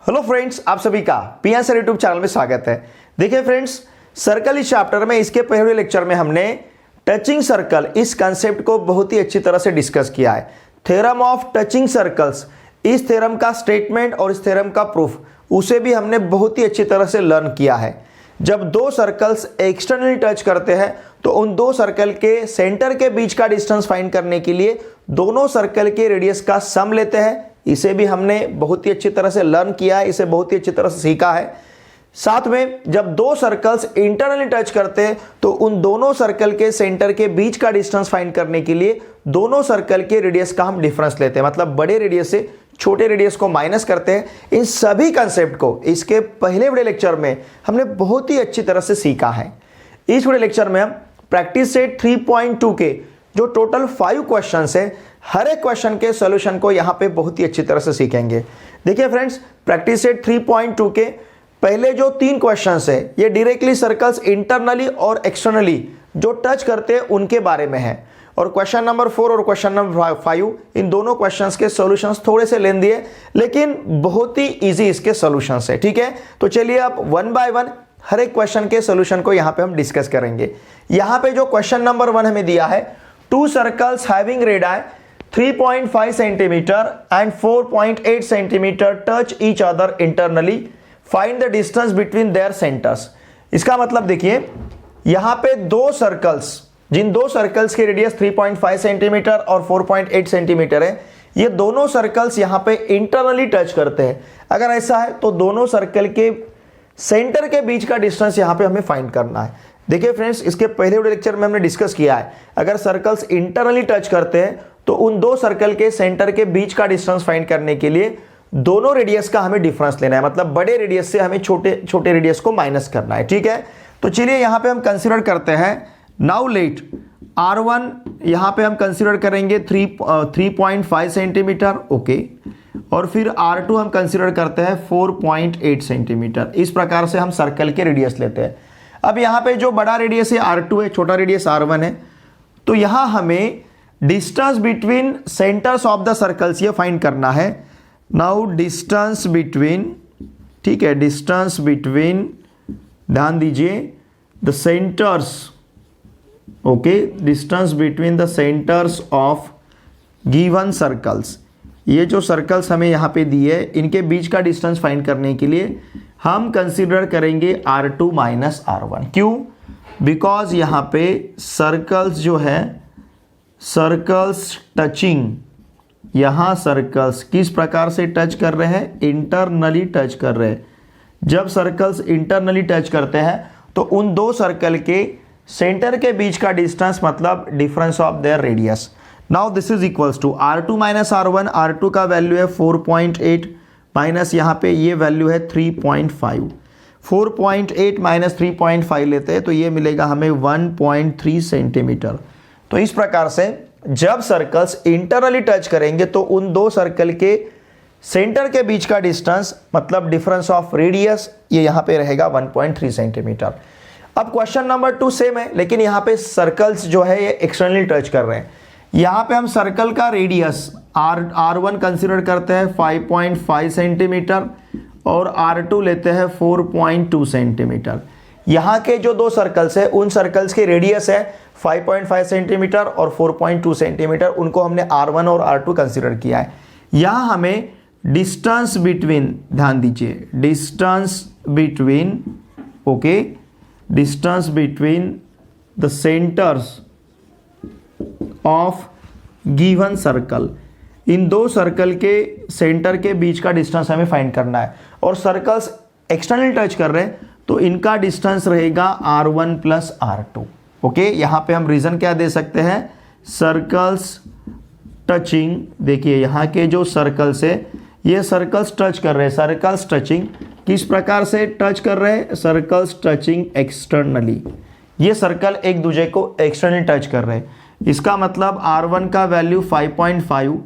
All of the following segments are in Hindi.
हेलो फ्रेंड्स, आप सभी का पीएन सर यूट्यूब चैनल में स्वागत है। देखिए फ्रेंड्स, सर्कल इस चैप्टर में इसके पहले लेक्चर में हमने टचिंग सर्कल इस कंसेप्ट को बहुत ही अच्छी तरह से डिस्कस किया है। थ्योरम ऑफ टचिंग सर्कल्स, इस थ्योरम का स्टेटमेंट और इस थ्योरम का प्रूफ उसे भी हमने बहुत ही अच्छी तरह से लर्न किया है। जब दो सर्कल्स एक्सटर्नली टच करते हैं तो उन दो सर्कल के सेंटर के बीच का डिस्टेंस फाइंड करने के लिए दोनों सर्कल के रेडियस का सम लेते हैं। इसे भी हमने बहुत ही अच्छी तरह से लर्न किया है, इसे बहुत ही अच्छी तरह से सीखा है। साथ में जब दो सर्कल्स इंटरनली टच करते हैं तो उन दोनों सर्कल के सेंटर के बीच का डिस्टेंस फाइंड करने के लिए दोनों सर्कल के रेडियस का हम डिफरेंस लेते हैं, मतलब बड़े रेडियस से छोटे रेडियस को माइनस करते हैं। इन सभी कंसेप्ट को इसके पहले वीडियो लेक्चर में हमने बहुत ही अच्छी तरह से सीखा है। इस वीडियो लेक्चर में हम प्रैक्टिस सेट 3.2 के जो टोटल 5 क्वेश्चंस है, हर एक क्वेश्चन के सॉल्यूशन को यहां पे बहुत ही अच्छी तरह से सीखेंगे। देखिए फ्रेंड्स, प्रैक्टिस सेट 3.2 के पहले जो 3 क्वेश्चंस है ये डायरेक्टली सर्कल्स इंटरनली और एक्सटर्नली जो टच करते हैं उनके बारे में है, और क्वेश्चन नंबर 4 और क्वेश्चन नंबर 5 इन दोनों क्वेश्चंस के सॉल्यूशंस थोड़े से लेंदी है, लेकिन बहुत ही इजी इसके सॉल्यूशंस है। ठीक है, तो चलिए अब वन बाय वन हर एक क्वेश्चन के सॉल्यूशन को यहां पे हम डिस्कस करेंगे। यहां पे जो क्वेश्चन नंबर 1 हमें दिया है, 2 circles having radii 3.5 centimetre and 4.8 centimetre touch each other internally, find the distance between their centres. इसका मतलब देखिए, यहां पे दो सर्कल्स, जिन दो सर्कल्स के रेडियस 3.5 सेंटीमीटर और 4.8 सेंटीमीटर है, ये दोनों सर्कल्स यहां पे इंटरनली टच करते हैं। अगर ऐसा है तो दोनों सर्कल के सेंटर के बीच का डिस्टेंस यहां पे हमें फाइंड करना है। देखिए फ्रेंड्स, इसके पहले वीडियो लेक्चर में हमने डिस्कस किया है, अगर सर्कल्स इंटरनली टच करते हैं तो उन दो सर्कल के सेंटर के बीच का डिस्टेंस फाइंड करने के लिए दोनों रेडियस का हमें डिफरेंस लेना है, मतलब बड़े रेडियस से हमें छोटे छोटे रेडियस को माइनस करना है। ठीक है, तो चलिए यहां पे हम कंसीडर करते हैं, नाउ लेट R1 यहां पे हम कंसीडर करेंगे 3.5 सेंटीमीटर, ओके, और फिर R2 हम कंसीडर करते हैं 4.8 सेंटीमीटर। इस प्रकार से हम सर्कल के रेडियस लेते हैं। अब यहां पे जो बड़ा रेडियस है R2 है, छोटा रेडियस R1 है, तो यहां हमें distance between centres of the circles ये फाइंड करना है। नाउ डिस्टेंस बिटवीन, ठीक है, डिस्टेंस बिटवीन, ध्यान दीजिए, the centres, okay, distance between the centres of given circles. ये जो सर्कल्स हमें यहाँ पे दिए, इनके बीच का डिस्टेंस फाइंड करने के लिए हम कंसीडर करेंगे R2 माइनस R1। क्यों? बिकॉज यहाँ पे सर्कल्स जो है, सर्कल्स टचिंग, यहाँ सर्कल्स किस प्रकार से टच कर रहे हैं? इंटरनली टच कर रहे हैं। जब सर्कल्स इंटरनली टच करते हैं तो उन दो सर्कल के सेंटर के बीच का डिस्टेंस, मतलब difference of their radius. Now this is equals to R2 minus R1। R2 का वैल्यू है 4.8 माइनस यहाँ पे ये वैल्यू है 3.5। 4.8 माइनस 3.5 लेते हैं तो ये मिलेगा हमें 1.3 सेंटीमीटर। तो इस प्रकार से जब सर्कल्स इंटरनली टच करेंगे तो उन दो सर्कल के सेंटर के बीच का डिस्टेंस, मतलब डिफरेंस ऑफ रेडियस, ये यहाँ पे रहेगा 1.3 सेंटीमीटर। अब क्वेश्चन नंबर 2 सेम है, लेकिन यहाँ पे सर्कल्स जो है ये एक्सटर्नली टच कर रहे हैं। यहाँ पे हम सर्कल का रेडियस R1 कंसिडर करते हैं 5.5 सेंटीमीटर और R2 लेते हैं 4.2 सेंटीमीटर। यहाँ के जो दो सर्कल्स है उन सर्कल्स के रेडियस है 5.5 सेंटीमीटर और 4.2 सेंटीमीटर, उनको हमने R1 और R2 कंसिडर किया है। यहाँ हमें डिस्टेंस बिटवीन, ध्यान दीजिए, distance between, okay, distance between the centres of given circle, इन दो सर्कल के सेंटर के बीच का डिस्टेंस हमें फाइंड करना है। और सर्कल्स एक्सटर्नल टच कर रहे हैं तो इनका डिस्टेंस रहेगा R1 प्लस R2। ओके, यहाँ पे हम रीजन क्या दे सकते हैं? सर्कल्स टचिंग, देखिए यहाँ के जो सर्कल्स है ये सर्कल्स टच कर रहे हैं। सर्कल्स टचिंग किस प्रकार से टच कर रहे हैं? सर्कल्स टचिंग एक्सटर्नली, ये सर्कल एक दूसरे को एक्सटर्नली टच कर रहे हैं। इसका मतलब R1 का वैल्यू 5.5,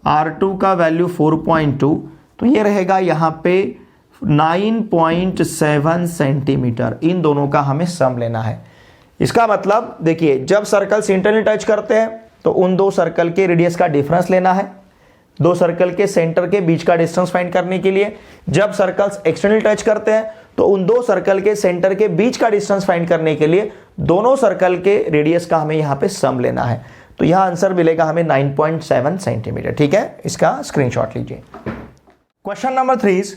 R2 का वैल्यू 4.2, तो ये रहेगा यहाँ पे 9.7 सेंटीमीटर। इन दोनों का हमें सम लेना है। इसका मतलब देखिए, जब सर्कल्स इंटरनली टच करते हैं तो उन दो सर्कल के रेडियस का डिफरेंस लेना है। दो सर्कल के सेंटर के बीच का डिस्टेंस फाइंड करने के लिए। जब सर्कल्स एक्सटर्नल टच करते हैं तो उन दो सर्कल के सेंटर के बीच का डिस्टेंस फाइंड करने के लिए दोनों सर्कल के रेडियस का हमें यहां पे सम लेना है। तो यहां आंसर मिलेगा हमें 9.7 सेंटीमीटर। ठीक है, इसका स्क्रीनशॉट लीजिए। Question number 3 is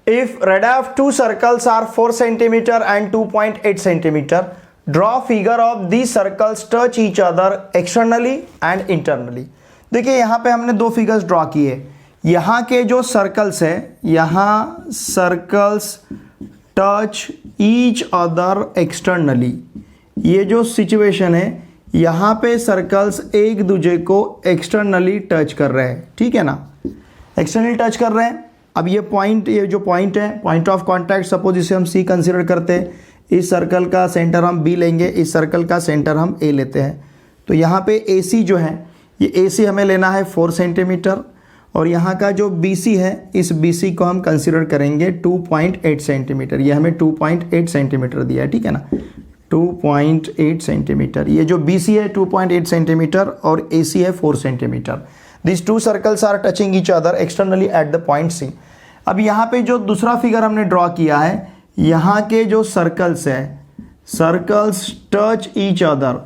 if radius of two circles are 4 centimetre and 2.8 centimetre, draw figure of these circles touch each other externally and internally. देखिए यहां पे हमने दो फिगर्स ड्रॉ किए। यहां के जो सर्कल्स है, यहां circles touch each other externally, ये जो सिचुएशन है यहां पे सर्कल्स एक दूसरे को एक्सटर्नली टच कर रहे हैं। ठीक है ना, एक्सटर्नली टच कर रहे हैं। अब ये जो पॉइंट है, पॉइंट ऑफ कांटेक्ट, सपोज इसे हम सी कंसीडर करते हैं। इस सर्कल का सेंटर हम बी लेंगे, इस सर्कल का सेंटर हम ए लेते हैं। तो यहाँ पे ए सी जो है, ये ए सी हमें लेना है 4 सेंटीमीटर, और यहाँ का जो बी सी है, इस बी सी को हम कंसीडर करेंगे 2.8 सेंटीमीटर। ये हमें 2.8 सेंटीमीटर दिया है। ठीक है ना, 2.8 सेंटीमीटर। ये जो बी सी है 2.8 सेंटीमीटर और ए सी है 4 centimetre. This two circles are touching each other externally at the point C. अब यहाँ पे जो दूसरा फिगर हमने ड्रॉ किया है, यहाँ के जो सर्कल्स है, सर्कल्स टच ईच अदर,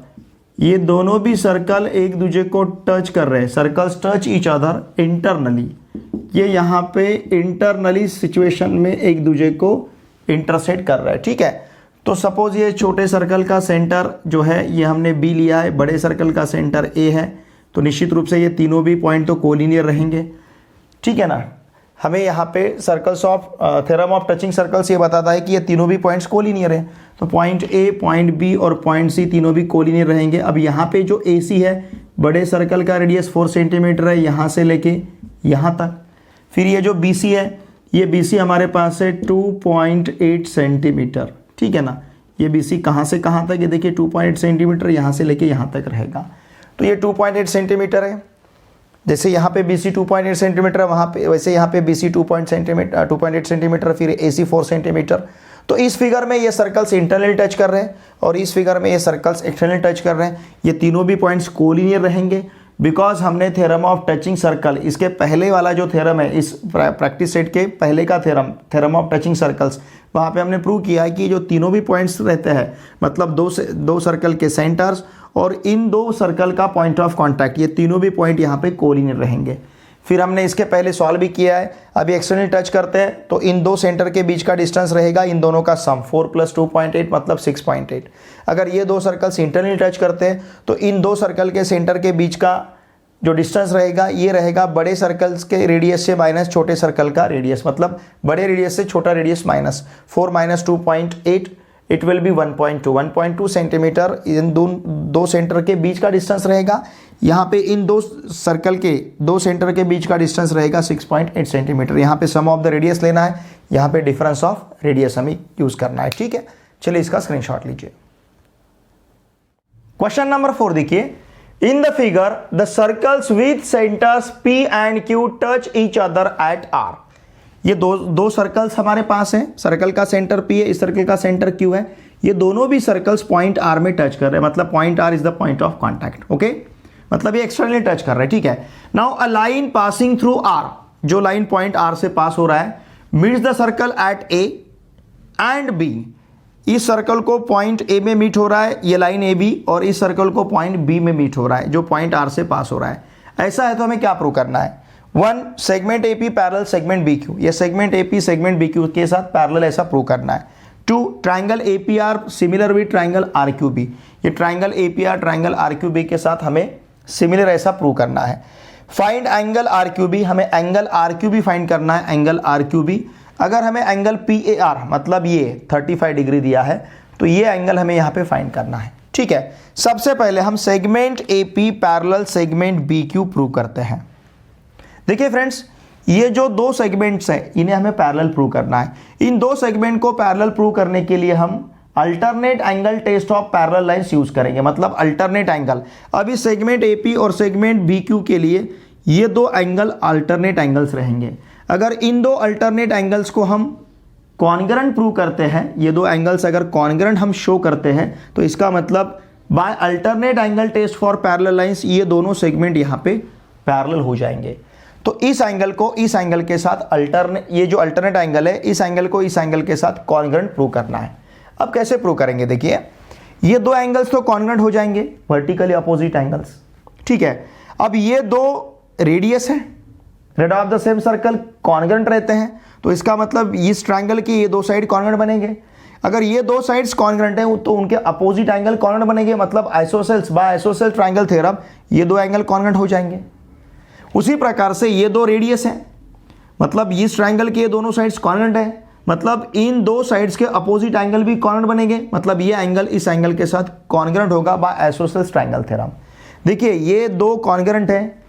ये दोनों भी सर्कल एक दूसरे को टच कर रहे हैं। Circles touch each other internally, ये यहाँ पे इंटरनली सिचुएशन में एक दूसरे को इंटरसेक्ट कर रहा है। ठीक है, तो सपोज ये छोटे सर्कल का सेंटर जो है ये हमने बी लिया है, बड़े सर्कल का सेंटर ए है, तो निश्चित रूप से ये तीनों भी पॉइंट तो कोलिनियर रहेंगे। ठीक है ना, हमें यहाँ पे circles of theorem of touching circles ये बताता है कि ये तीनों भी पॉइंट्स कोलिनियर हैं। तो पॉइंट ए, पॉइंट बी और पॉइंट सी तीनों भी कोलिनियर रहेंगे। अब यहाँ पे जो ए सी है, बड़े सर्कल का रेडियस 4 सेंटीमीटर है यहाँ से लेके यहाँ तक। फिर ये जो बी सी है, ये बी सी हमारे पास है 2.8 सेंटीमीटर। ठीक है ना, ये बी सी कहाँ से कहाँ तक, ये देखिए 2.8 सेंटीमीटर यहाँ से लेके यहाँ तक रहेगा। तो ये 2.8 सेंटीमीटर है। जैसे यहाँ पे BC 2.8 सेंटीमीटर है, वहाँ पे वैसे यहाँ पे BC 2.8 सेंटीमीटर, फिर AC 4 सेंटीमीटर। तो इस फिगर में ये सर्कल्स इंटरनल टच कर रहे हैं और इस फिगर में ये सर्कल्स एक्सटर्नल टच कर रहे हैं। ये तीनों भी पॉइंट्स कोलिनियर रहेंगे बिकॉज हमने थ्योरम ऑफ टचिंग सर्कल, इसके पहले वाला जो थ्योरम है, इस प्रैक्टिस सेट के पहले का थ्योरम ऑफ टचिंग सर्कल्स, वहाँ पे हमने प्रूव किया है कि जो तीनों भी पॉइंट्स रहते हैं, मतलब दो सर्कल के सेंटर्स और इन दो सर्कल का पॉइंट ऑफ कांटेक्ट, ये तीनों भी पॉइंट यहाँ पे कोलिनियर रहेंगे। फिर हमने इसके पहले सॉल्व भी किया है। अभी एक्सटर्नल टच करते हैं तो इन दो सेंटर के बीच का डिस्टेंस रहेगा इन दोनों का सम, 4 + 2.8 मतलब 6.8। अगर ये दो सर्कल्स इंटरनल टच करते हैं तो इन दो सर्कल के सेंटर के बीच का जो डिस्टेंस रहेगा ये रहेगा बड़े सर्कल्स के रेडियस से माइनस छोटे सर्कल का रेडियस, मतलब बड़े रेडियस से छोटा radius minus 4 - 2.8, it will be 1.2 centimetre. इन दो सेंटर के बीच का डिस्टेंस रहेगा। यहाँ पे इन दो सर्कल के दो सेंटर के बीच का डिस्टेंस रहेगा 6.8 सेंटीमीटर। यहाँ पे सम ऑफ द रेडियस लेना है, यहाँ पे डिफरेंस ऑफ रेडियस हमें यूज करना है। ठीक है, चलिए इसका स्क्रीनशॉट लीजिए। क्वेश्चन नंबर 4 देखिए, इन the figure the circles with centres P and Q touch each other eight R। ये दो सर्कल्स हमारे पास हैं, सर्कल का सेंटर P है, इस सर्कल का सेंटर Q है। ये दोनों भी सर्कल्स पॉइंट R में टच कर रहे हैं, मतलब point R is the point of contact. Okay, मतलब ये एक्सटर्नली टच कर रहे हैं। ठीक है, now a line passing through R, जो लाइन पॉइंट R से पास हो रहा है, meets the circle eight A and B। इस सर्कल को पॉइंट A में मीट हो रहा है ये लाइन AB, और इस सर्कल को पॉइंट B में मीट हो रहा है जो पॉइंट R से पास हो रहा है। ऐसा है तो हमें क्या प्रूव करना है? 1 segment AP parallel segment BQ, ये सेगमेंट AP सेगमेंट BQ के साथ पैरेलल ऐसा प्रूव करना है। 2 triangle APR similar with triangle RQB, ये ट्राइंगल APR ट्राइंगल RQB के साथ हमें सिमिलर ऐसा प्रूव करना है। फाइंड एंगल RQB, हमें एंगल RQB फाइंड करना है, एंगल RQB। अगर हमें एंगल PAR मतलब ये 35 डिग्री दिया है तो ये एंगल हमें यहाँ पे फाइंड करना है। ठीक है, सबसे पहले हम segment AP parallel segment BQ prove करते हैं। देखिए फ्रेंड्स, ये जो दो सेगमेंट्स हैं इन्हें हमें पैरेलल प्रूव करना है। इन दो सेगमेंट को पैरेलल प्रूव करने के लिए हम alternate angle test of parallel lines use करेंगे, मतलब अल्टरनेट एंगल। अभी सेगमेंट AP और सेगमेंट BQ के लिए ये दो एंगल अल्टरनेट एंगल्स रहेंगे। अगर इन दो अल्टरनेट एंगल्स को हम कॉन्ग्रुएंट प्रूव करते हैं, ये दो एंगल्स अगर कॉन्ग्रुएंट हम शो करते हैं तो इसका मतलब by alternate angle test for parallel lines ये दोनों सेगमेंट यहाँ पे पैरेलल हो जाएंगे। तो इस एंगल को इस एंगल के साथ अल्टरनेट, ये जो अल्टरनेट एंगल है, इस एंगल को इस एंगल के साथ कॉन्ग्रुएंट प्रूव करना है। अब कैसे प्रूव करेंगे, देखिए ये दो एंगल्स तो कॉन्ग्रुएंट हो जाएंगे, वर्टिकली अपोजिट एंगल्स, ठीक है। अब ये दो रेडियस है, rid of the same circle congruent रहते हैं, तो इसका मतलब इस ट्रायंगल की ये दो साइड कॉन्ग्रुएंट बनेंगे। अगर ये दो साइड्स कॉन्ग्रुएंट हैं तो उनके अपोजिट एंगल कॉन्ग्रुएंट बनेंगे, मतलब isosceles by isosceles triangle theorem ये दो एंगल कॉन्ग्रुएंट हो जाएंगे। उसी प्रकार से ये दो रेडियस हैं, मतलब इस ट्रायंगल के ये दोनों साइड्स कॉन्ग्रुएंट है, मतलब इन दो साइड्स के अपोजिट एंगल भी कॉन्ग्रुएंट बनेंगे, मतलब ये एंगल इस एंगल के साथ कॉन्ग्रुएंट होगा बाय आइसोसेल्स ट्रायंगल थ्योरम। देखिए ये दो कॉन्ग्रुएंट है,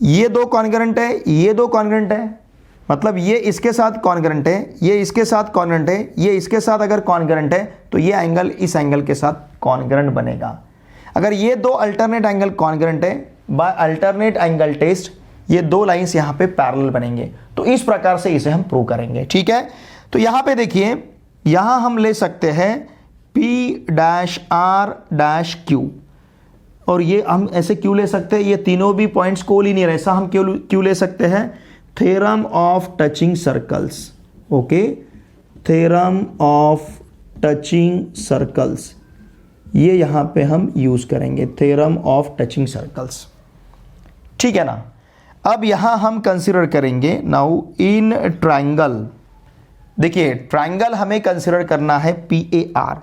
ये दो कॉन्ग्रुएंट है, ये दो कॉन्ग्रुएंट है, मतलब ये इसके साथ कॉन्ग्रुएंट है, ये इसके साथ कॉन्ग्रुएंट है, ये इसके साथ अगर कॉन्ग्रुएंट है तो ये एंगल इस एंगल के साथ कॉन्ग्रुएंट बनेगा। अगर ये दो अल्टरनेट एंगल कॉन्ग्रुएंट है, बाय अल्टरनेट एंगल टेस्ट ये दो लाइंस यहाँ पे पैरेलल बनेंगे। तो इस प्रकार से इसे हम प्रूव करेंगे, ठीक है। तो यहाँ पे देखिए, यहाँ हम ले सकते हैं P-R-Q, और ये हम ऐसे क्यों ले सकते हैं, ये तीनों भी पॉइंट्स कोलिनियर है, ऐसा हम क्यों ले सकते हैं, theorem of touching circles, okay, theorem of touching circles, ये यहाँ पे हम यूज करेंगे, थ्योरम ऑफ टचिंग सर्कल्स, ठीक है ना। अब यहाँ हम कंसिडर करेंगे नाउ इन ट्रायंगल, देखिए ट्रायंगल हमें कंसिडर करना है PAR,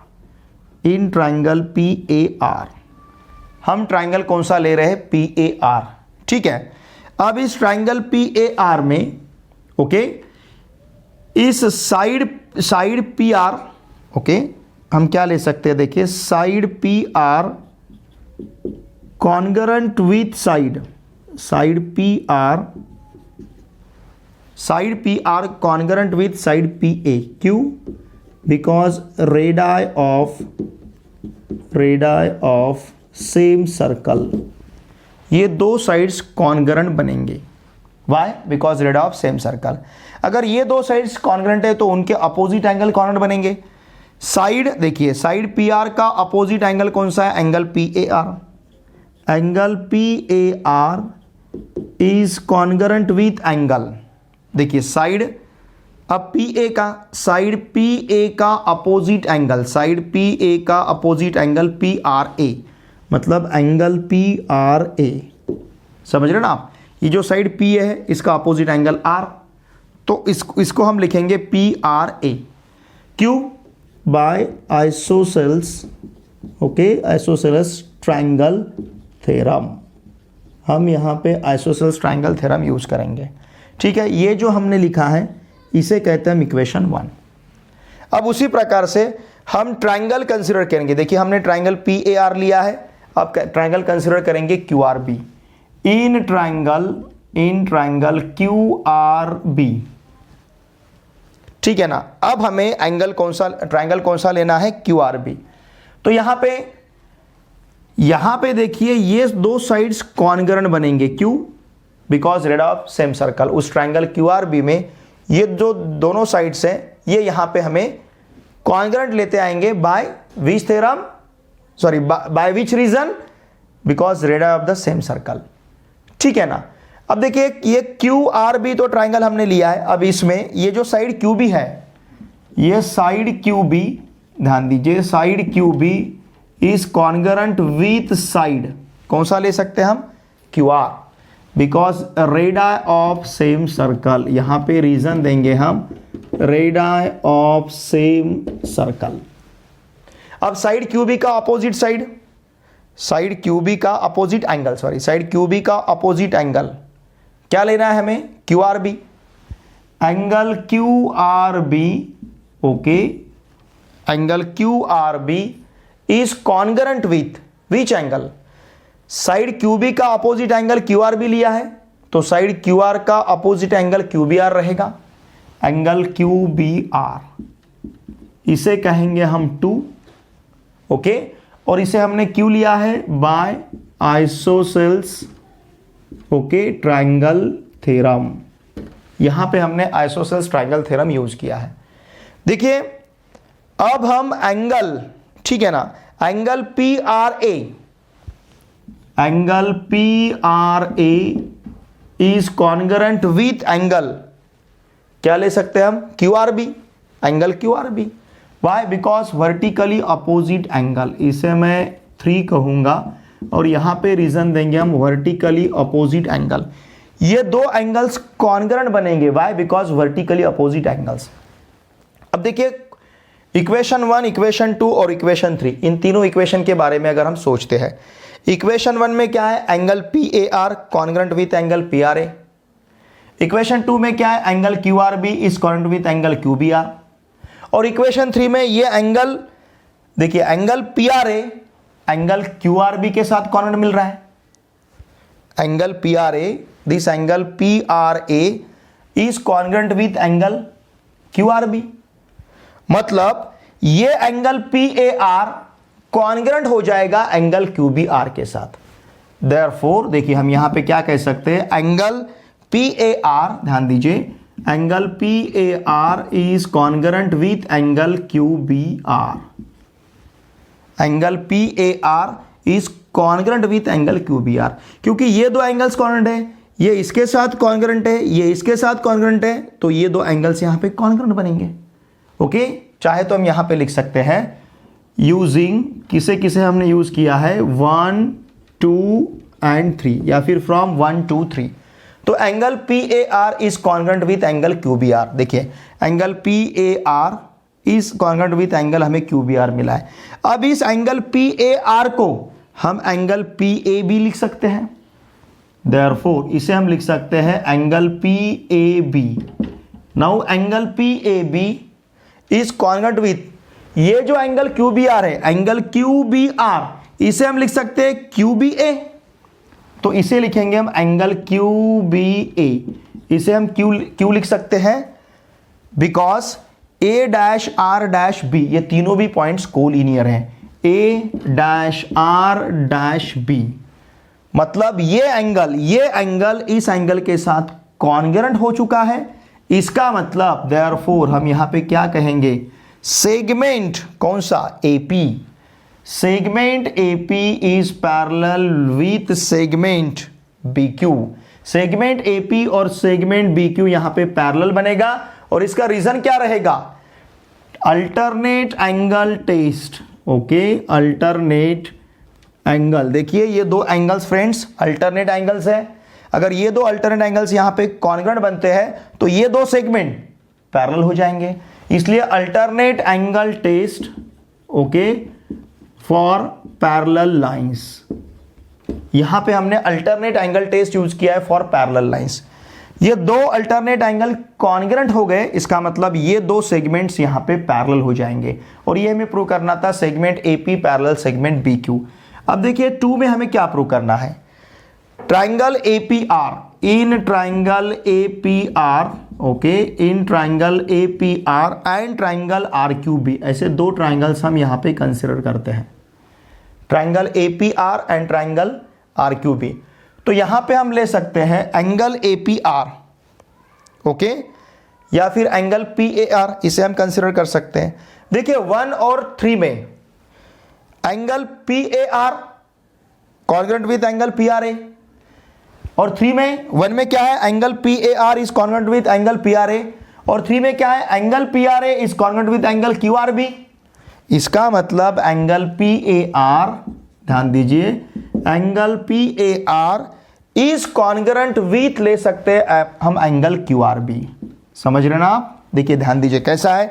इन ट्रायंगल PAR, हम ट्रायंगल कौन सा ले रहे हैं, PAR, ठीक है। अब इस ट्रायंगल PAR में, ओके, इस साइड PR, ओके, हम क्या ले सकते हैं, देखिए side PR congruent with side PR congruent with side PA, क्यों, because radii of same circle, ये दो साइड्स कॉन्ग्रुएंट बनेंगे, why, because radii of same circle. अगर ये दो साइड्स कॉन्ग्रुएंट है तो उनके अपोजिट एंगल कॉन्ग्रुएंट बनेंगे। साइड देखिए, साइड PR का अपोजिट एंगल कौन सा है, angle PAR, angle PAR is congruent with angle, देखिए साइड, अब साइड PA का अपोजिट एंगल, साइड PA का अपोजिट एंगल PRA, मतलब एंगल PRA, समझ रहे ना आप, ये जो साइड PA है इसका अपोजिट एंगल R, तो इसको हम लिखेंगे PRA, क्यों, by isosceles, okay, isosceles triangle theorem, हम यहाँ पे आइसोसेल्स ट्रायंगल थ्योरम यूज करेंगे, ठीक है। ये जो हमने लिखा है इसे कहते हैं इक्वेशन 1। अब उसी प्रकार से हम ट्रायंगल कंसीडर करेंगे, देखिए हमने ट्रायंगल PAR लिया है, अब ट्रायंगल कंसीडर करेंगे QRB, इन ट्रायंगल QRB, ठीक है ना। अब हमें ट्रायंगल कौन सा लेना है, QRB। तो यहां पे देखिए ये दो साइड्स कॉन्ग्रुएंट बनेंगे, क्यों, because red of same circle, उस ट्रायंगल QRB में ये जो दोनों साइड्स हैं ये यहां पे हमें कॉन्ग्रुएंट लेते आएंगे by which theorem, sorry by which region, because rid of the same circle, ठीक है ना। अब देखिए ये QRB तो ट्रायंगल हमने लिया है, अब इसमें ये जो साइड QB है, ये साइड QB, ध्यान दीजिए side QB is congruent with side, कौन सा ले सकते हैं हम, QR, because radii of same circle, यहां पे रीजन देंगे हम रेडाई ऑफ सेम सर्कल। अब साइड QB का अपोजिट साइड QB का opposite angle, sorry side QB का अपोजिट एंगल क्या लेना है हमें, QRB, angle QRB, okay, angle QRB is congruent with which angle, side QB का अपोजिट एंगल QRB लिया है तो साइड QR का अपोजिट एंगल QBR रहेगा, एंगल QBR, इसे कहेंगे हम 2, ओके, और इसे हमने क्यों लिया है, by isosceles, okay, triangle theorem, यहां पे हमने आइसोसेल्स ट्रायंगल थ्योरम यूज किया है। देखिए अब हम एंगल, ठीक है ना, angle PRA is congruent with angle, क्या ले सकते हैं हम, Q R B, angle Q R B. Why, because vertically opposite angle, इसे मैं 3 कहूंगा और यहां पे रीजन देंगे हम वर्टिकली अपोजिट एंगल। ये दो एंगल्स कॉन्ग्रुएंट बनेंगे, why, because vertically opposite angles. अब देखिए इक्वेशन 1, इक्वेशन 2 और इक्वेशन 3, इन तीनों इक्वेशन के बारे में अगर हम सोचते हैं, इक्वेशन 1 में क्या है, angle P A R congruent with angle P R A. Equation 2 में क्या है, angle Q R B is congruent with angle Q B R. और इक्वेशन 3 में ये एंगल देखिए, angle P R A angle Q R B के साथ कॉन्ग्रुएंट मिल रहा है। Angle P R A, this angle P R A is congruent with angle Q R B. मतलब ये angle P A R congruent हो जाएगा एंगल क्यू बी आर के साथ। देयरफॉर देखिए हम यहां पे क्या कह सकते हैं, एंगल पी ए आर, ध्यान दीजिए, angle P A R is congruent with angle Q B R. Angle P A R is congruent with angle Q B R, क्योंकि ये दो एंगल्स कॉन्ग्रुएंट है, ये इसके साथ कॉन्ग्रुएंट है, ये इसके साथ कॉन्ग्रुएंट है, तो ये दो एंगल्स यहां पे कॉन्ग्रुएंट बनेंगे। ओके, चाहे तो हम यहां पे लिख सकते हैं यूजिंग, किसे किसे हमने यूज किया है, 1, 2 एंड 3, या फिर फ्रॉम 1 to 3। तो angle P A R is congruent with angle Q B R. देखिए angle P A R is congruent with angle हमें क्यू बी आर मिला है। अब इस एंगल पी ए आर को हम एंगल पी ए बी लिख सकते हैं। देयरफॉर इसे हम लिख सकते हैं angle P A B. Now angle P A B is congruent with, ये जो एंगल क्यू बी आर है, एंगल क्यू बी आर, इसे हम लिख सकते हैं क्यू बी ए। तो इसे लिखेंगे हम एंगल क्यू बी ए, इसे हम क्यू लिख सकते हैं because A dash R dash B, ये तीनों भी पॉइंट्स कोलिनियर हैं, A dash R dash B. मतलब ये एंगल इस एंगल के साथ कॉन्ग्रुएंट हो चुका है। इसका मतलब देयरफॉर हम यहां पे क्या कहेंगे, सेगमेंट कौन सा, A P, segment A P is parallel with segment B Q. Segment A P और सेगमेंट बीक्यू यहां पे पैरेलल बनेगा और इसका रीजन क्या रहेगा, alternate angle test. Okay, alternate angle, देखिए ये दो एंगल्स फ्रेंड्स अल्टरनेट एंगल्स है। अगर ये दो अल्टरनेट एंगल्स यहां पे कॉन्ग्रुएंट बनते हैं तो ये दो सेगमेंट पैरेलल हो जाएंगे, इसलिए alternate angle test, okay, for parallel lines. यहां पे हमने अल्टरनेट एंगल टेस्ट यूज किया है फॉर पैरेलल लाइंस। ये दो अल्टरनेट एंगल कॉन्ग्रुएंट हो गए, इसका मतलब ये दो सेगमेंट्स यहां पे पैरेलल हो जाएंगे और ये हमें प्रूव करना था segment AP parallel segment BQ. अब देखिए 2 में हमें क्या प्रूव करना है, triangle APR, in triangle APR, okay, in triangle APR and triangle RQB, ऐसे दो ट्राइंगल्स हम यहां पे कंसीडर करते हैं, triangle APR and triangle RQB. तो यहां पे हम ले सकते हैं एंगल एपीआर, ओके, या फिर एंगल पीएआर, इसे हम कंसीडर कर सकते हैं। देखिए 1 और 3 में angle PAR congruent with angle PRA, और 3 में 1 में क्या है, angle PAR is congruent with angle PRA, और 3 में क्या है, angle PRA is congruent with angle QRB. इसका मतलब एंगल पीएआर, ध्यान दीजिए, angle PAR is congruent with ले सकते हैं हम एंगल क्यूआरबी। समझ रहे ना आप, देखिए ध्यान दीजिए कैसा है,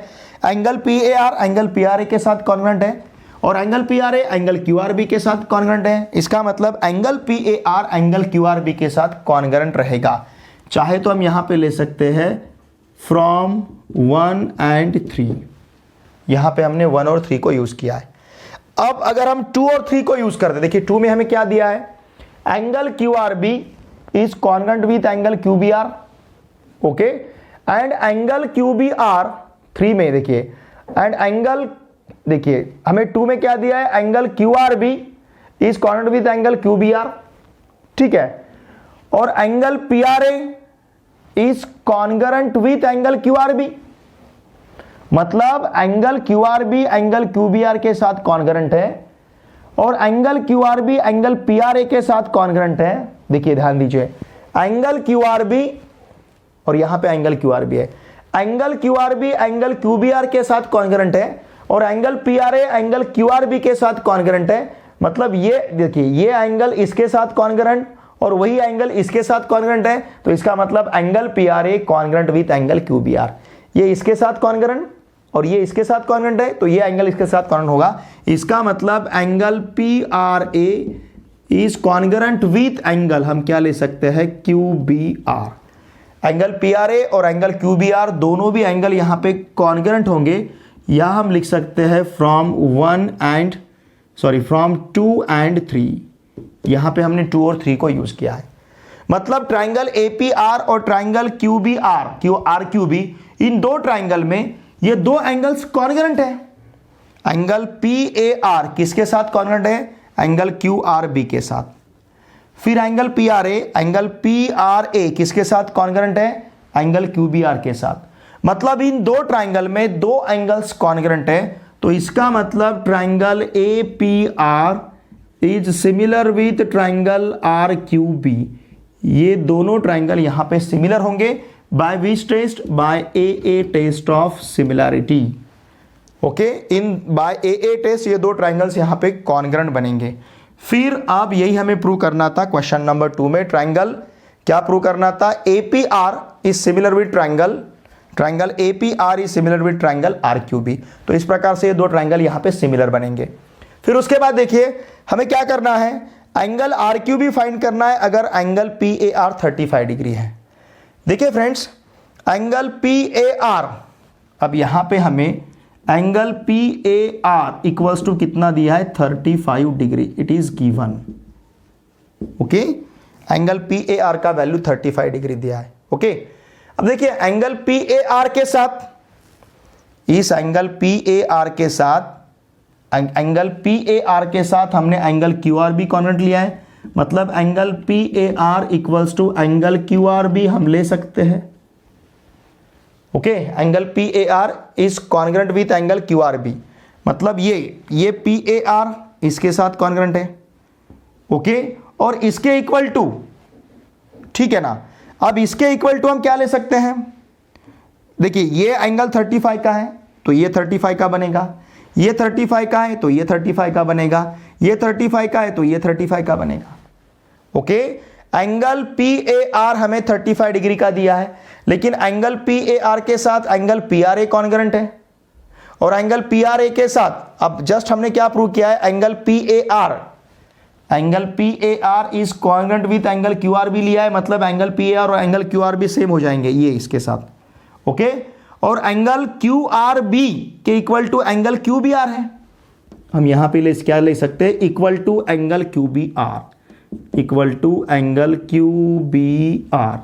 एंगल पीएआर एंगल पीआरए के साथ कॉन्ग्रुएंट है और एंगल पीआरए एंगल क्यूआरबी के साथ कॉन्ग्रुएंट है। इसका मतलब एंगल पीएआर एंगल क्यूआरबी के साथ कॉन्ग्रुएंट रहेगा। चाहे तो हम यहां पे ले सकते हैं फ्रॉम 1 and 3, यहां पे हमने 1 और 3 को यूज किया है। अब अगर हम 2 और 3 को यूज करते, देखिए 2 में हमें क्या दिया है, angle QRB is congruent with angle QBR, okay, and angle QBR 3 में देखिए, एंड एंगल, देखिए हमें 2 में क्या दिया है, angle QRB is congruent with angle QBR, ठीक है, और angle PRA is congruent with angle QRB. मतलब एंगल क्यूआरबी एंगल क्यूबीआर के साथ कॉन्ग्रुएंट है और एंगल क्यूआरबी एंगल पीआरए के साथ कॉन्ग्रुएंट है। देखिए ध्यान दीजिए, एंगल क्यू आर बी, और यहां पे एंगल क्यू आर बी है, angle Q R B angle Q B R के साथ कॉन्ग्रुएंट है, और angle P R A angle Q R B के साथ कॉन्ग्रुएंट है। मतलब ये देखिए, ये एंगल इसके साथ कॉन्ग्रुएंट और वही एंगल इसके साथ कॉन्ग्रुएंट है, तो इसका मतलब angle P R A congruent with angle Q B R. ये इसके साथ कॉन्ग्रुएंट और ये इसके साथ कॉन्ग्रुएंट है, तो ये एंगल इसके साथ कॉन्ग्रुएंट होगा। इसका मतलब angle P R A is congruent with angle, हम क्या ले सकते हैं, Q B R. Angle P R A और एंगल क्यू बी आर दोनों भी एंगल यहां पे कॉन्ग्रुएंट होंगे, या हम लिख सकते हैं फ्रॉम 2 and 3। यहां पे हमने 2 और 3 को यूज किया है। मतलब ट्राइंगल एपीआर और ट्राइंगल क्यूबीआर, इन दो ट्राइंगल में ये दो एंगल्स कॉन्ग्रुएंट है। एंगल पीएआर किसके साथ कॉन्ग्रुएंट है, एंगल क्यूआरबी के साथ। फिर एंगल पीआरए किसके साथ कॉन्ग्रुएंट है, एंगल क्यूबीआर के साथ। मतलब इन दो ट्राइंगल में दो एंगल्स कॉन्ग्रुएंट है, तो इसका मतलब triangle APR is similar with triangle RQB. ये दोनों ट्राइंगल यहां पे सिमिलर होंगे by which test, by a test of similarity. Okay, in by a test ये दो ट्राइंगल्स यहां पे कॉन्ग्रुएंट बनेंगे। फिर अब यही हमें प्रूव करना था क्वेश्चन नंबर 2 में। ट्राइंगल क्या प्रूव करना था, APR is similar with triangle APR is similar with triangle RQB. तो इस प्रकार से ये दो ट्राइंगल यहां पे सिमिलर बनेंगे। फिर उसके बाद देखिए हमें क्या करना है, एंगल आरक्यूबी फाइंड करना है अगर एंगल पीएआर 35 डिग्री है। देखिए फ्रेंड्स, एंगल पीएआर, अब यहां पे हमें एंगल पीएआर इक्वल्स टू कितना दिया है, 35 degree, it is given. Okay, angle PAR का वैल्यू 35 डिग्री दिया है। ओके, अब देखिए एंगल पीएआर के साथ, इस एंगल पीएआर के साथ, एंगल पीएआर के साथ हमने एंगल क्यूआरबी कॉन्ग्रुएंट लिया है। मतलब angle PAR equals to angle QRB हम ले सकते हैं। Okay, angle PAR is congruent with angle QRB. मतलब ये पीएआर इसके साथ कॉन्ग्रुएंट है। ओके, और इसके इक्वल टू, ठीक है ना। अब इसके इक्वल टू हम क्या ले सकते हैं, देखिए ये एंगल 35 का है तो ये 35 का बनेगा, ये 35 का है तो ये 35 का बनेगा, ये 35 का है तो ये 35 का बनेगा। ओके, एंगल पीएआर हमें 35 डिग्री का दिया है, लेकिन एंगल पीएआर के साथ एंगल पीआरए कॉन्ग्रुएंट है, और एंगल पीआरए के साथ अब जस्ट हमने क्या प्रूव किया है, angle PAR is congruent with angle QRB लिया है। मतलब एंगल पीएआर और एंगल क्यूआरबी सेम हो जाएंगे ये इसके साथ। ओके, और एंगल क्यूआरबी के इक्वल टू एंगल क्यूबीआर है। हम यहां पे क्या ले सकते हैं, equal to angle QBR, equal to angle QBR.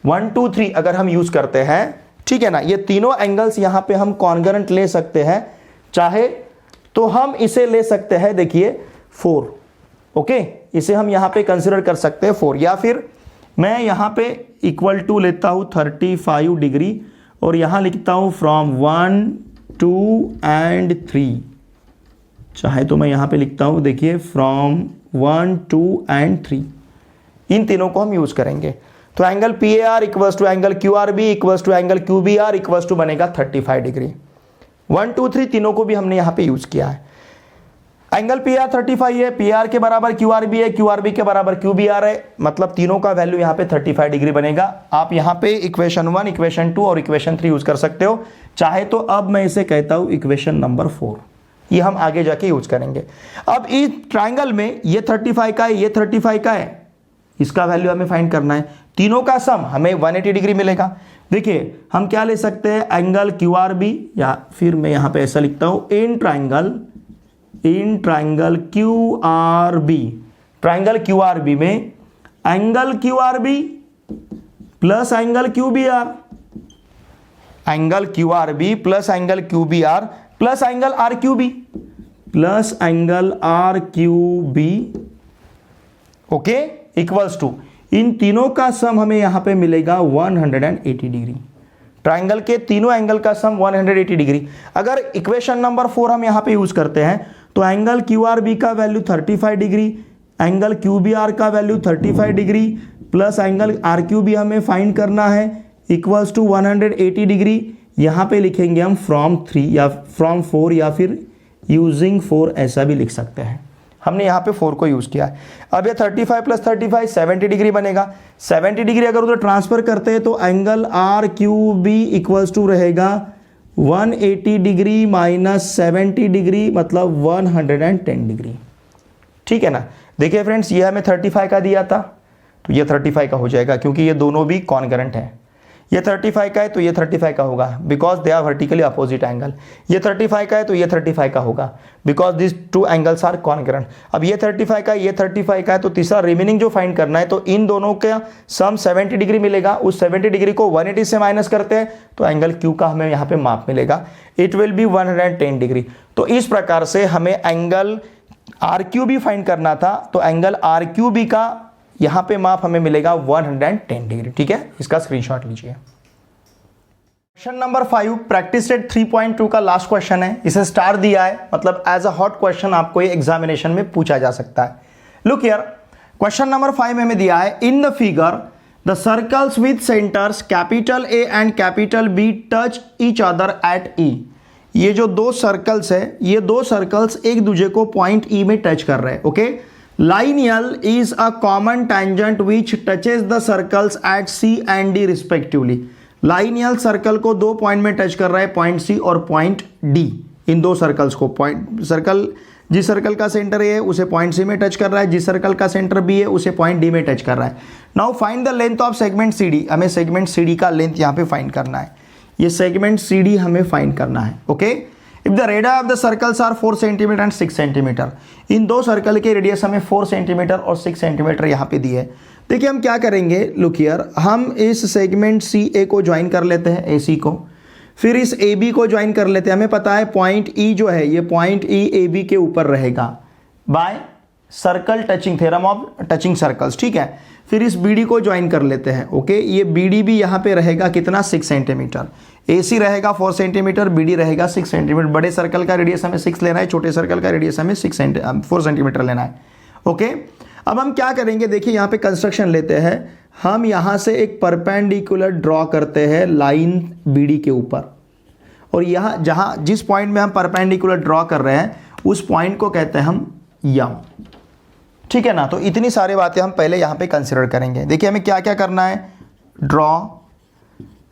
1 2 3 अगर हम यूज करते हैं, ठीक है ना, ये तीनों एंगल्स यहां पे हम कॉन्ग्रुएंट ले सकते हैं। चाहे तो हम इसे ले सकते हैं, देखिए 4। ओके, इसे हम यहां पे कंसिडर कर सकते हैं 4, या फिर मैं यहां पे इक्वल टू लेता हूं 35 डिग्री और यहां लिखता हूं फ्रॉम 1 2 and 3। चाहे तो मैं यहां पे लिखता हूं, देखिए फ्रॉम 1 2 and 3। इन तीनों को हम यूज करेंगे। तो angle PAR equals to angle QRB equals to angle QBR equals to बनेगा 35 डिग्री। 1 2 3 तीनों को भी हमने यहां पे यूज किया है। एंगल पीआर 35 है, पीआर के बराबर क्यूआरबी है, क्यूआरबी के बराबर क्यूबीआर है। मतलब तीनों का वैल्यू यहां पे 35 डिग्री बनेगा। आप यहां पे इक्वेशन 1, इक्वेशन 2 और इक्वेशन 3 यूज कर सकते हो। चाहे तो अब मैं इसे कहता हूं इक्वेशन नंबर 4, ये हम आगे जाके यूज करेंगे। अब इस ट्राइंगल में ये 35 का है, ये 35 का है, इसका वैल्यू हमें फाइंड करना है। तीनों का सम हमें 180 डिग्री मिलेगा। देखिए हम क्या ले सकते हैं, एंगल क्यूआरबी, या फिर मैं यहां पे ऐसा लिखता हूं इन ट्राइंगल क्यूआरबी। ट्राइंगल क्यूआरबी में angle QRB plus angle QBR, angle QRB plus angle QBR plus angle RQB plus angle RQB, okay, equals to इन तीनों का सम हमें यहां पे मिलेगा 180 डिग्री। ट्राइंगल के तीनों एंगल का सम 180 डिग्री। अगर इक्वेशन नंबर 4 हम यहां पे यूज करते हैं तो एंगल क्यूआरबी का वैल्यू 35 डिग्री, एंगल क्यूबीआर का value 35 degree plus angle R Q भी हमें फाइंड करना है इक्वल्स टू 180 डिग्री। यहाँ पे लिखेंगे हम फ्रॉम 3 या फ्रॉम 4 या फिर यूजिंग 4 ऐसा भी लिख सकते हैं। हमने यहाँ पे 4 को यूज़ किया है। अब ये 35 प्लस 35 70 डिग्री बनेगा। 70 डिग्री अगर उधर ट्रांसफर करते हैं तो angle R Q B equals to रहेगा 180 डिग्री माइनस 70 डिग्री मतलब 110 डिग्री। ठीक है ना। देखिए फ्रेंड्स, ये हमें 35 का दिया था तो ये 35 का हो जाएगा क्योंकि ये दोनों भी कॉन्करेंट है। ये 35 का है तो ये 35 का होगा because they are vertically opposite angle. ये 35 का है तो ये 35 का होगा because this two angles are concurrent. अब ये 35 का ये 35 का है तो तीसरा रिमेनिंग जो फाइंड करना है तो इन दोनों का सम 70 डिग्री मिलेगा। उस 70 डिग्री को 180 से माइनस करते हैं तो एंगल क्यू का हमें यहाँ पे माप मिलेगा। It will be 110 degree. तो इस प्रकार से हमें angle R Q B find करना था तो एंगल आर क्यू बी का यहां पे माप हमें मिलेगा 110 डिग्री। ठीक है, इसका स्क्रीनशॉट लीजिए। क्वेश्चन नंबर 5 प्रैक्टिस सेट 3.2 का लास्ट क्वेश्चन है। इसे स्टार दिया है मतलब एज अ हॉट क्वेश्चन आपको ये एग्जामिनेशन में पूछा जा सकता है। लुक हियर, क्वेश्चन नंबर 5 में हमें दिया है in the figure the circles with centres capital A and capital B touch each other at E. ये जो दो सर्कल्स है, ये दो सर्कल्स एक दूसरे को पॉइंट ई में टच कर रहे हैं। Okay, line L is a common tangent which touches the circles at C and D respectively. Line L circle को दो पॉइंट में टच कर रहा है, पॉइंट सी और पॉइंट डी। इन दो सर्कल्स को पॉइंट सर्कल जिस सर्कल का सेंटर ए है उसे पॉइंट सी में टच कर रहा है, जिस सर्कल का सेंटर बी है उसे पॉइंट डी में टच कर रहा है। Now find the length of segment C D. हमें सेगमेंट सी डी का लेंथ यहाँ पे फाइंड करना है। ये सेगमेंट सी डी हमें फाइंड करना है। Okay, if the radius of the circles are 4 centimetre and 6 centimetre. इन दो सर्कल के रेडियस हमें 4 सेंटीमीटर और 6 सेंटीमीटर यहाँ पे दिए है। देखिए हम क्या करेंगे, लुक हियर, हम इस सेगमेंट सी ए को ज्वाइन कर लेते हैं, ए सी को, फिर इस ए बी को ज्वाइन कर लेते हैं। हमें पता है पॉइंट ई जो है ये पॉइंट ई ए बी के ऊपर रहेगा by circle touching, theorem of touching circles. ठीक है, फिर इस बी डी को ज्वाइन कर लेते हैं। ओके, ये बी डी भी यहाँ पे रहेगा कितना, 6 सेंटीमीटर। ए सी रहेगा 4 सेंटीमीटर, बी डी रहेगा 6 सेंटीमीटर। बड़े सर्कल का रेडियस हमें 6 लेना है, छोटे सर्कल का रेडियस हमें 4 सेंटीमीटर लेना है। ओके, अब हम क्या करेंगे, देखिए यहाँ पे कंस्ट्रक्शन लेते हैं। हम यहाँ से एक परपेंडिकुलर ड्रॉ करते हैं लाइन बी डी के ऊपर, और यहाँ जहाँ जिस पॉइंट में हम परपेंडिकुलर ड्रॉ कर रहे हैं उस पॉइंट को कहते हैं हम यम। ठीक है ना। तो इतनी सारी बातें हम पहले यहाँ पे कंसिडर करेंगे। देखिए हमें क्या क्या करना है, ड्रॉ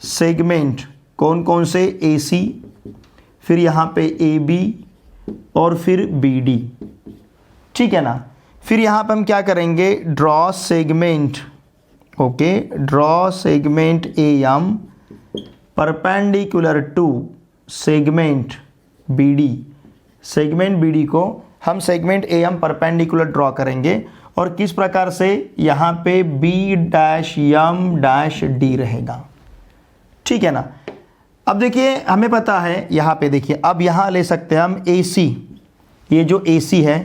सेगमेंट कौन कौन से, ए सी, फिर यहाँ पे ए बी और फिर बी डी। ठीक है ना। फिर यहाँ पे हम क्या करेंगे, draw segment, okay, draw segment A M perpendicular to segment B D. Segment B D को हम segment A M perpendicular draw करेंगे और किस प्रकार से, यहाँ पे B dash M dash D रहेगा। ठीक है ना। अब देखिए हमें पता है यहाँ पे, देखिए अब यहाँ ले सकते हैं हम ए सी, ये जो ए सी है,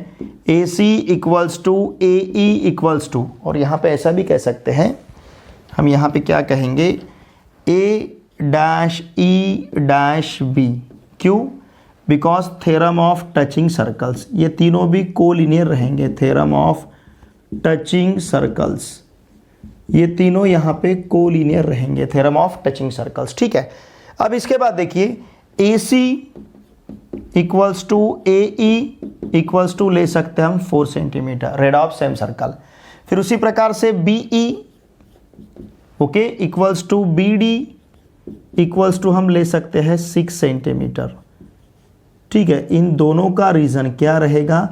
A C equals to A E equals to, और यहाँ पे ऐसा भी कह सकते हैं हम, यहाँ पे क्या कहेंगे, ए डैश ई डैश बी। क्यों, because theorem of touching circles, ये तीनों भी कोलिनियर रहेंगे। थ्योरम ऑफ टचिंग सर्कल्स, ये तीनों यहाँ पे कोलिनियर रहेंगे, थ्योरम ऑफ टचिंग सर्कल्स। ठीक है। अब इसके बाद देखिए A C equals to A E equals to ले सकते हैं हम 4 centimetre, radii of same circle. फिर उसी प्रकार से B E, okay, equals to B D equals to हम ले सकते हैं 6 सेंटीमीटर। ठीक है। इन दोनों का रीजन क्या रहेगा,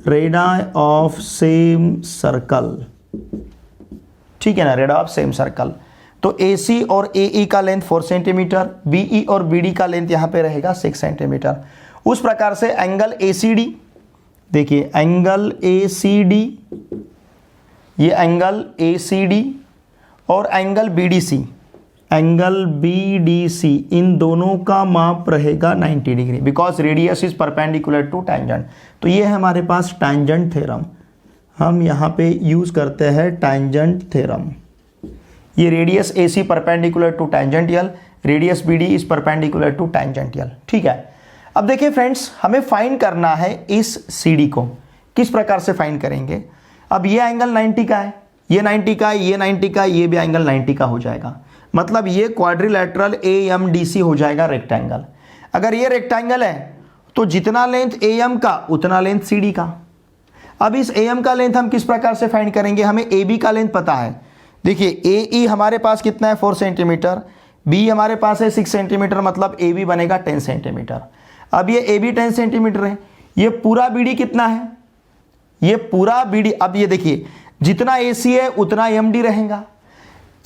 रेडाई ऑफ सेम सर्कल। ठीक है ना, रेडाई ऑफ सेम सर्कल। तो ए सी और ए ई का लेंथ 4 सेंटीमीटर, बी ई और बी डी का लेंथ यहाँ पे रहेगा 6 सेंटीमीटर। उस प्रकार से एंगल ए सी डी, देखिए एंगल ए सी डी, ये एंगल ए सी डी और angle B D C, angle B D C, इन दोनों का माप रहेगा 90 degree because radius is perpendicular to tangent. तो ये है हमारे पास टैंजेंट थ्योरम, हम यहाँ पे यूज करते हैं टैंजेंट थ्योरम। ये radius A C perpendicular to tangential, radius B D is perpendicular to tangential. ठीक है। अब देखिए फ्रेंड्स, हमें फाइंड करना है इस सी डी को। किस प्रकार से फाइंड करेंगे, अब ये एंगल 90 का है, ये 90 का, ये 90 का, ये भी एंगल 90 का हो जाएगा। मतलब ये क्वाड्रिलैटरल AMDC हो जाएगा रेक्टेंगल। अगर ये रेक्टेंगल है तो जितना लेंथ AM का उतना लेंथ CD का। अब इस AM का लेंथ हम किस प्रकार से फाइंड करेंगे, हमें AB का लेंथ पता है। देखिए AE हमारे पास कितना है 4 सेंटीमीटर, B हमारे पास है 6 सेंटीमीटर, मतलब AB बनेगा 10 सेंटीमीटर। अब ये AB 10 सेंटीमीटर है, ये पूरा BD कितना है, ये पूरा BD, अब ये देखिए जितना AC है उतना MD रहेगा।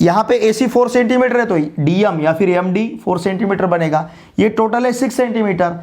यहाँ पे AC 4 सेंटीमीटर है तो DM या फिर MD 4 सेंटीमीटर बनेगा। ये टोटल है 6 सेंटीमीटर,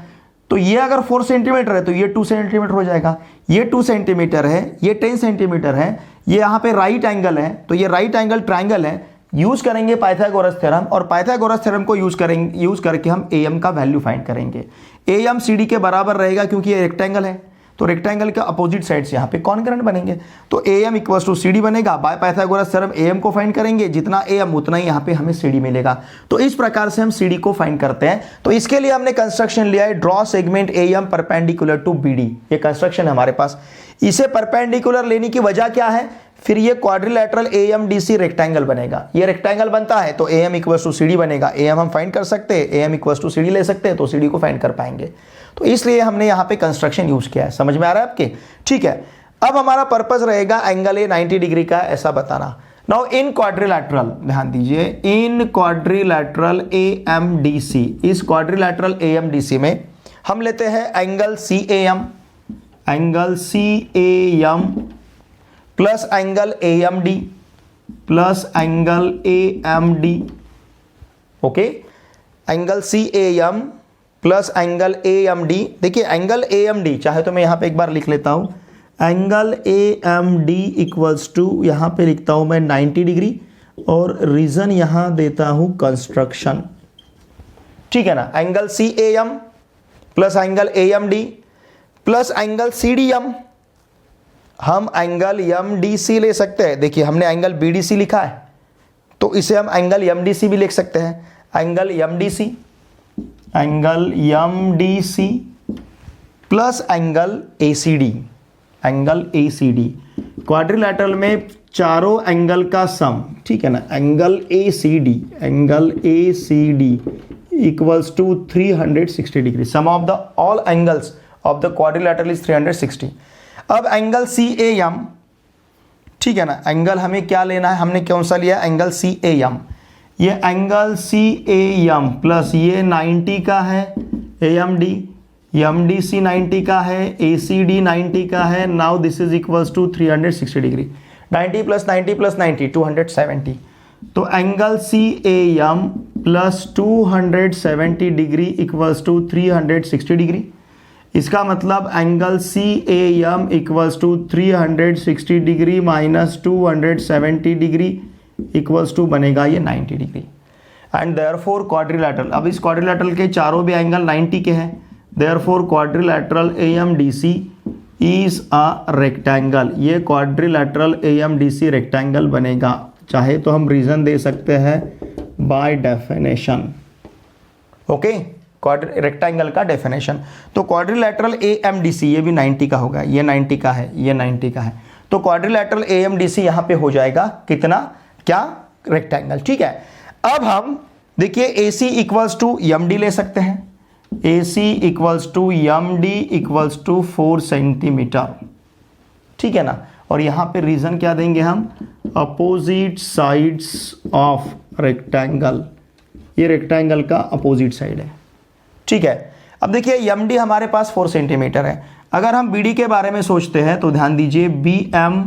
तो ये अगर 4 सेंटीमीटर है तो ये 2 सेंटीमीटर हो जाएगा। ये 2 सेंटीमीटर है, ये 10 सेंटीमीटर है, ये यहाँ पे राइट एंगल है, तो ये राइट एंगल ट्राइंगल है। यूज करेंगे पाइथागोरस थ्योरम, और पाइथागोरस थ्योरम को यूज करके हम AM का वैल्यू फाइंड करेंगे। AM CD के बराबर रहेगा क्योंकि ये रेक्टेंगल है, तो रेक्टेंगल के अपोजिट साइड्स यहाँ पे कॉन्ग्रुएंट बनेंगे, तो AM इक्वल्स टू CD बनेगा। बाय पाइथागोरस थ्योरम AM को फाइंड करेंगे, जितना AM उतना ही यहाँ पे हमें CD मिलेगा। तो इस प्रकार से हम CD को फाइंड करते हैं। तो इसके लिए हमने कंस्ट्रक्शन लिया है, draw segment AM perpendicular to BD। ये कंस्ट्रक्शन है हमारे पास। इसे परपेंडिकुलर लेने की वजह क्या है, फिर ये क्वाड्रिलैटरल AMDC रेक्टेंगल बनेगा। ये रेक्टेंगल बनता है तो AM इक्वल्स टू CD बनेगा। AM हम फाइंड कर सकते हैं, AM इक्वल्स टू CD ले सकते हैं, तो CD को फाइंड कर पाएंगे। तो इसलिए हमने यहाँ पे कंस्ट्रक्शन यूज किया है। समझ में आ रहा है आपके? ठीक है, अब हमारा पर्पस रहेगा एंगल A 90 डिग्री का ऐसा बताना। नाउ इन क्वाड्रिलैटरल, ध्यान दीजिए, इन क्वाड्रिलैटरल AMDC, इस क्वाड्रिलैटरल AMDC में हम लेते हैं angle CAM, angle CAM plus angle AMD plus angle AMD। Okay, angle CAM plus angle AMD। देखिए एंगल AMD चाहे तो मैं यहां पे एक बार लिख लेता हूं, एंगल AMD इक्वल्स टू, यहां पे लिखता हूं मैं 90 डिग्री, और रीजन यहां देता हूं कंस्ट्रक्शन। ठीक है ना, angle CAM plus angle AMD plus angle CDM, हम एंगल MDC ले सकते हैं। देखिए हमने एंगल BDC लिखा है तो इसे हम एंगल MDC भी लिख सकते हैं। Angle MDC, angle MDC plus angle ACD, angle ACD। Quadrilateral में चारों एंगल का सम, ठीक है ना, angle ACD, angle ACD equals to 360 degree. Sum of the all angles of the quadrilateral is 360। अब एंगल CAM, ठीक है ना, एंगल हमें क्या लेना है, हमने कौन सा लिया, एंगल CAM। ये एंगल CAM प्लस ये 90 का है AMD, MDC 90 का है, ACD 90 का है। Now this is equals to 360 degree. 90 plus 90 plus 90 270। तो angle CAM plus 270 degree equals to 360 degree. इसका मतलब angle CAM equals to 360 degree minus 270 degree equals to बनेगा ये 90 डिग्री। एंड देयरफॉर क्वाड्रिलैटरल, अब इस क्वाड्रिलैटरल के चारों भी एंगल 90 के हैं, therefore quadrilateral AMDC is a rectangle. ये क्वाड्रिलैटरल AMDC रेक्टेंगल बनेगा। चाहे तो हम रीजन दे सकते हैं बाय डेफिनेशन। ओके, रेक्टेंगल का डेफिनेशन। तो क्वाड्रिलैटरल AMDC, ये भी 90 का होगा, ये 90 का है, ये 90 का है, तो क्वाड्रिलैटरल AMDC यहाँ पे हो जाएगा कितना, क्या, रेक्टेंगल। ठीक है, अब हम देखिए AC इक्वल्स टू MD ले सकते हैं। AC equals to MD equals to 4 centimetre, ठीक है ना। और यहाँ पे रीजन क्या देंगे हम, अपोजिट साइड्स ऑफ रेक्टेंगल। ये रेक्टेंगल का अपोजिट साइड है, ठीक है। अब देखिए MD हमारे पास 4 सेंटीमीटर है। अगर हम BD के बारे में सोचते हैं तो ध्यान दीजिए, BM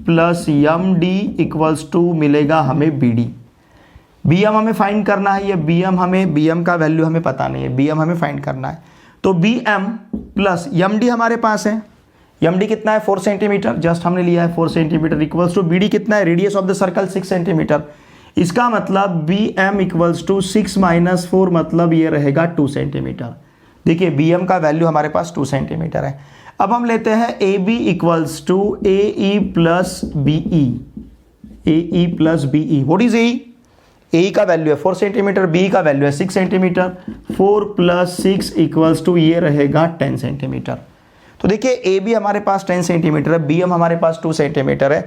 plus MD equals to मिलेगा हमें BD। BM हमें फाइंड करना है, ये BM का वैल्यू हमें पता नहीं है, BM हमें फाइंड करना है। तो BM प्लस MD हमारे पास है, MD कितना है 4 सेंटीमीटर, जस्ट हमने लिया है 4 सेंटीमीटर इक्वल्स टू BD कितना है, radius of the circle 6 centimetre. इसका मतलब BM इक्वल्स टू 6 माइनस 4, मतलब ये रहेगा 2 सेंटीमीटर। देखिए BM का वैल्यू हमारे पास 2 सेंटीमीटर है। अब हम लेते हैं AB equals to AE plus BE, AE plus BE। What is AE? AE का वैल्यू है 4 सेंटीमीटर, BE का वैल्यू है 6 सेंटीमीटर। 4 प्लस 6 इक्वल्स टू ये रहेगा 10 सेंटीमीटर। तो देखिए AB हमारे पास 10 सेंटीमीटर है, BM हमारे पास 2 सेंटीमीटर है,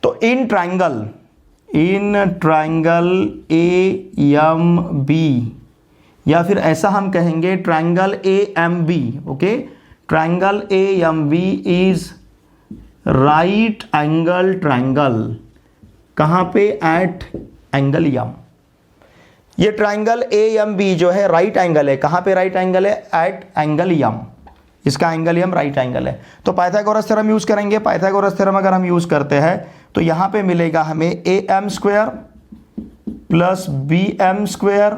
तो in triangle A M B, या फिर ऐसा हम कहेंगे triangle A M B, okay, triangle A M B is right angle triangle. कहाँ पे? At angle M. ये ट्राइंगल ए एम बी जो है राइट एंगल है। कहाँ पे राइट एंगल है? एट एंगल यम। इसका एंगल यम राइट एंगल है। तो पाइथागोरस थ्योरम यूज करेंगे। पाइथागोरस थ्योरम अगर हम यूज करते हैं तो यहां पे मिलेगा हमें A M square plus B M square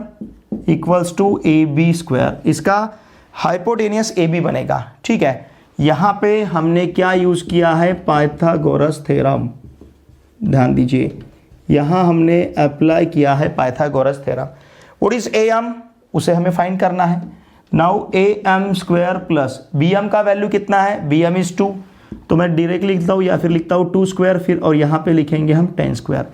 equals to A B square. इसका हाइपोटेनियस ए बी बनेगा, ठीक है। यहां पे हमने क्या यूज किया है? Pythagoras theorem. ध्यान दीजिए, यहां हमने अप्लाई किया है Pythagoras theorem. What is A M? उसे हमें फाइंड करना है। Now A M square plus B M का वैल्यू कितना है? बी एम इज 2, तो मैं डायरेक्टली लिखता हूँ या फिर लिखता हूँ 2 स्क्वायर, फिर और यहाँ पे लिखेंगे हम 10 स्क्वायर।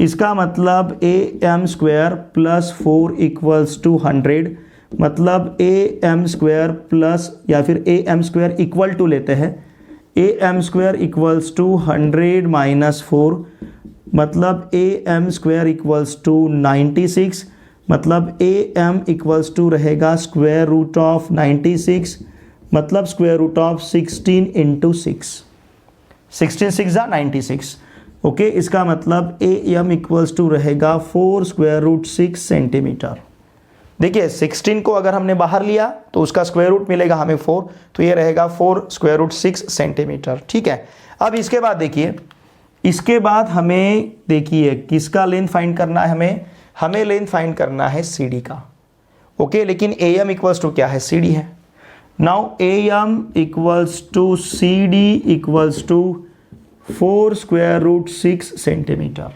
इसका मतलब A M square plus 4 equals to 100, मतलब ए एम स्क्वायर प्लस या फिर A M square equal to लेते हैं, A M square equals to 100 minus 4, मतलब A M square equals to 96, मतलब ए एम इक्वल्स टू रहेगा स्क्वायर रूट ऑफ 96, मतलब स्क्वायर रूट ऑफ 16 इंटू 6, 16 6 जा 96, ओके। इसका मतलब ए एम इक्वल्स टू रहेगा 4 स्क्वायर रूट 6 सेंटीमीटर। देखिए 16 को अगर हमने बाहर लिया तो उसका स्क्वायर रूट मिलेगा हमें 4, तो ये रहेगा 4 स्क्वायर रूट 6 सेंटीमीटर, ठीक है। अब इसके बाद देखिए, इसके बाद हमें देखिए किसका लेंथ फाइंड करना है? हमें लेंथ फाइंड करना है सी डी का, ओके। लेकिन ए एम इक्वल्स टू क्या है? सी डी है। Now A M equals to C D equals to 4 square root 6 centimetre.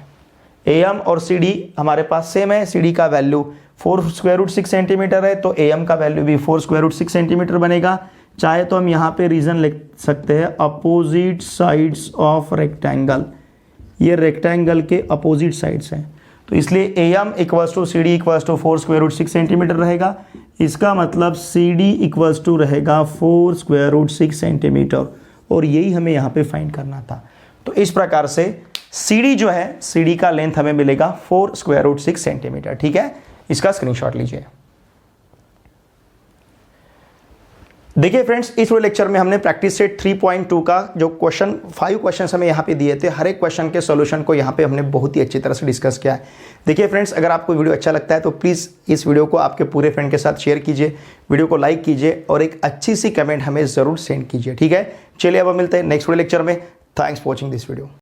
A M और सी डी हमारे पास सेम है। सी डी का वैल्यू 4 स्क्वायर रूट 6 सेंटीमीटर है, तो ए एम का वैल्यू भी 4 स्क्वायर रूट 6 सेंटीमीटर बनेगा। चाहे तो हम यहाँ पे रीजन लिख सकते हैं अपोजिट साइड्स ऑफ रेक्टेंगल। ये रेक्टेंगल के अपोजिट साइड्स हैं, तो इसलिए A M equals to C D equals to 4 square root 6 centimetre रहेगा। इसका मतलब सी डी इक्वल्स टू रहेगा 4 स्क्वायर रूट 6 सेंटीमीटर, और यही हमें यहाँ पे फाइंड करना था। तो इस प्रकार से सी डी जो है, सी डी का लेंथ हमें मिलेगा 4 स्क्वायर रूट 6 सेंटीमीटर, ठीक है। इसका स्क्रीनशॉट लीजिए। देखिए फ्रेंड्स, इस लेक्चर में हमने प्रैक्टिस सेट 3.2 का जो 5 क्वेश्चन हमें यहाँ पे दिए थे, हर एक क्वेश्चन के सॉल्यूशन को यहाँ पे हमने बहुत ही अच्छी तरह से डिस्कस किया है। देखिए फ्रेंड्स, अगर आपको वीडियो अच्छा लगता है तो प्लीज़ इस वीडियो को आपके पूरे फ्रेंड के साथ शेयर कीजिए, वीडियो को लाइक कीजिए और एक अच्छी सी कमेंट हमें ज़रूर सेंड कीजिए, ठीक है। चलिए अब मिलते हैं नेक्स्ट वीडियो लेक्चर में। Thanks for watching this video.